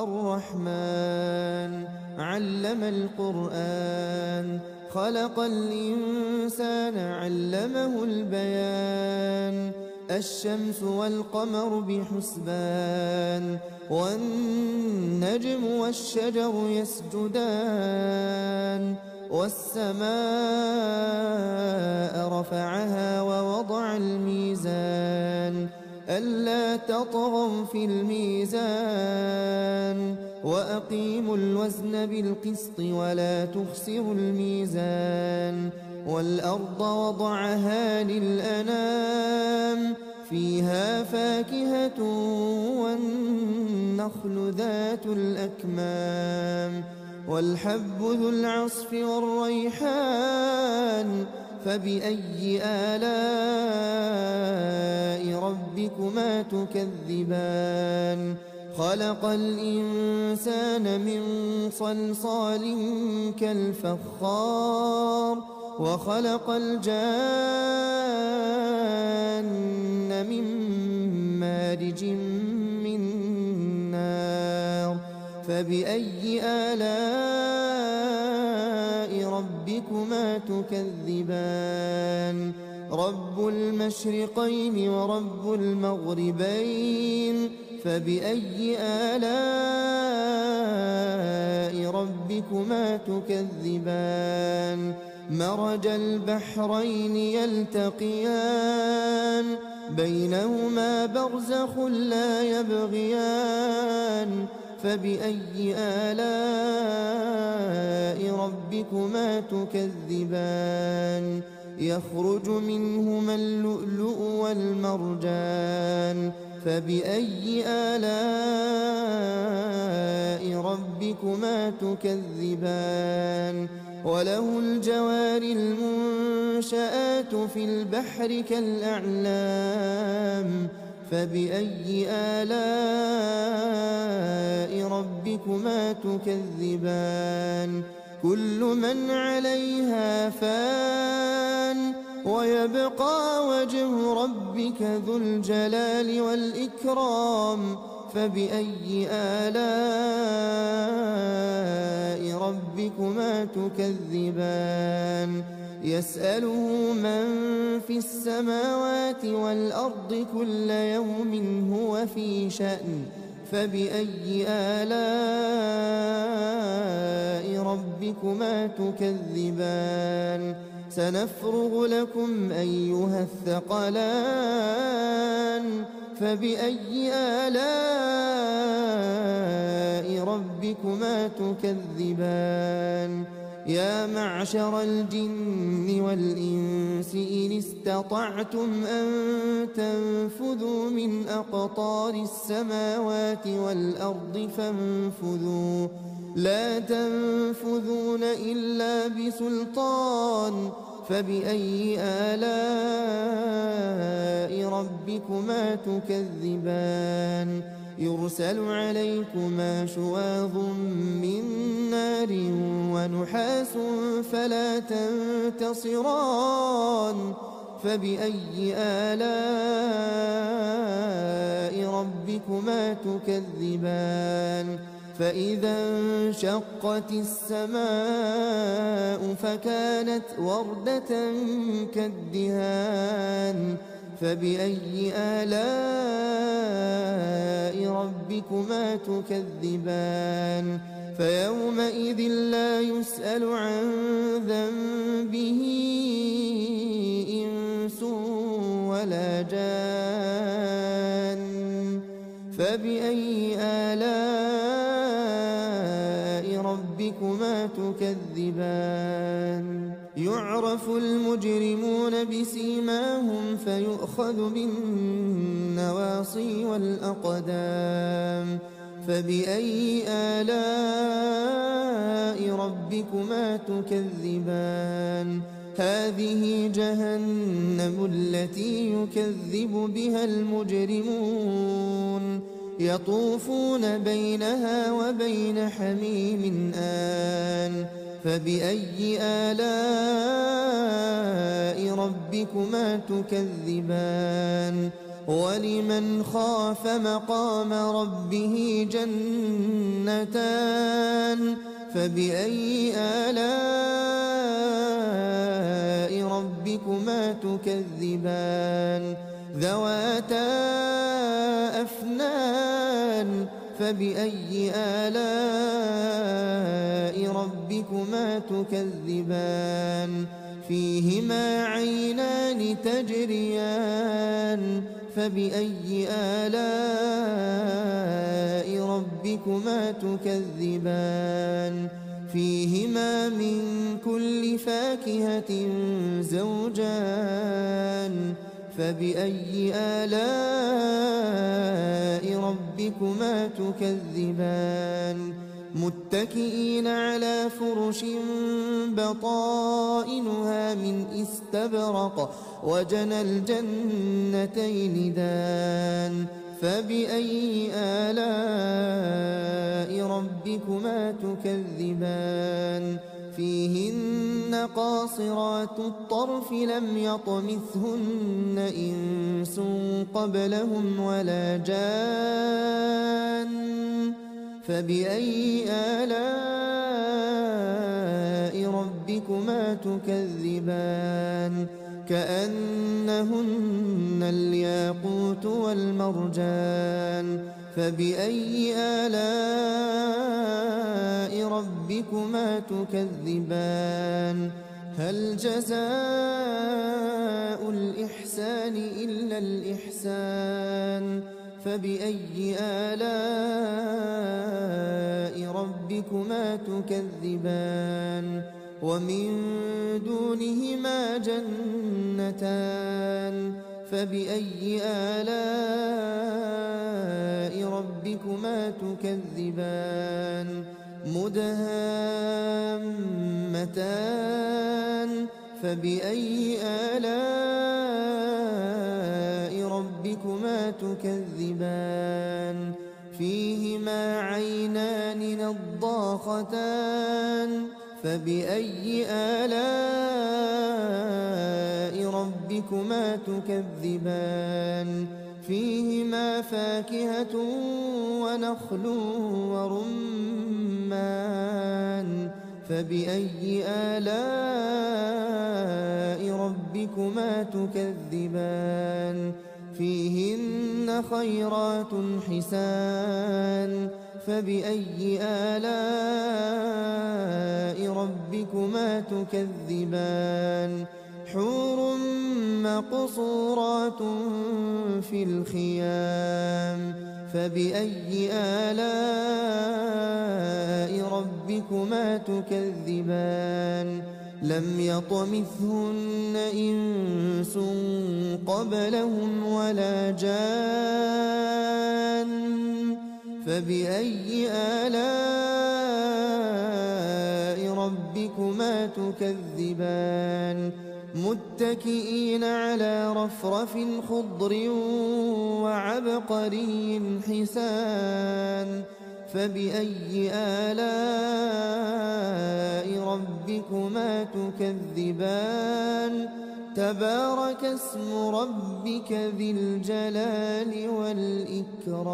الرحمن علم القرآن خلق الإنسان علمه البيان الشمس والقمر بحسبان والنجم والشجر يسجدان والسماء رفعها ووضع الميزان ألا تطغوا في الميزان وأقيموا الوزن بالقسط ولا تخسروا الميزان والأرض وضعها للأنام فيها فاكهة والنخل ذات الأكمام والحب ذو العصف والريحان فبأي آلاء ربكما تكذبان خلق الإنسان من صلصال كالفخار وخلق الجان من مارج من نار فبأي آلاء ربكما تكذبان رب المشرقين ورب المغربين فبأي آلاء ربكما تكذبان مرج البحرين يلتقيان بينهما برزخ لا يبغيان فبأي آلاء ربكما تكذبان يخرج منهما اللؤلؤ والمرجان فبأي آلاء ربكما تكذبان وله الجوار المنشآت في البحر كالأعلام فبأي آلاء ربكما تكذبان كل من عليها فان ويبقى وجه ربك ذو الجلال والإكرام فبأي آلاء ربكما تكذبان يسأله من في السماوات والأرض كل يوم هو في شأن فبأي آلاء ربكما تكذبان سنفرغ لكم أيها الثقلان فبأي آلاء ربكما تكذبان يا معشر الجن والإنس إن استطعتم أن تنفذوا من أقطار السماوات والأرض فانفذوا لا تنفذون إلا بسلطان فبأي آلاء ربكما تكذبان يرسل عليكما شواظ من نار ونحاس فلا تنتصران فبأي آلاء ربكما تكذبان فإذا انشقت السماء فكانت وردة كالدهان فبأي آلاء ربكما تكذبان فيومئذ لا يسأل عن ذنبه إنس ولا جان فبأي آلاء ربكما تكذبان يعرف المجرمون بسيماهم فيؤخذ بالنواصي والأقدام فبأي آلاء ربكما تكذبان هذه جهنم التي يكذب بها المجرمون يطوفون بينها وبين حميم آن فبأي آلاء ربكما تكذبان ولمن خاف مقام ربه جنتان جنتان فبأي آلاء ربكما تكذبان ذواتا أفنان فبأي آلاء ربكما تكذبان فيهما عينان تجريان فبأي آلاء ربكما تكذبان فيهما من كل فاكهة زوجان فبأي آلاء ربكما تكذبان متكئين على فرش بطائنها من استبرق وجنى الجنتين دان فبأي آلاء ربكما تكذبان فيهن قاصرات الطرف لم يطمثهن إنس قبلهم ولا جان فبأي آلاء ربكما تكذبان كأنهن الياقوت والمرجان فبأي آلاء ربكما تكذبان هل جزاء الإحسان إلا الإحسان فبأي آلاء ربكما تكذبان ومن دونهما جنتان فبأي آلاء ربكما تكذبان مدهامتان فبأي آلاء ربكما تكذبان فيهما عينان نضاختان فبأي آلاء ربكما تكذبان فيهما فاكهة ونخل ورمان فبأي آلاء ربكما تكذبان فيهن خيرات حسان فبأي آلاء ربكما تكذبان حور مقصورات في الخيام فبأي آلاء ربكما تكذبان لم يطمثهن إنس قبلهم ولا جان فبأي آلاء ربكما تكذبان متكئين على رفرف خضر وعبقري حسان فبأي آلاء ربكما تكذبان تبارك اسم ربك ذي الجلال والإكرام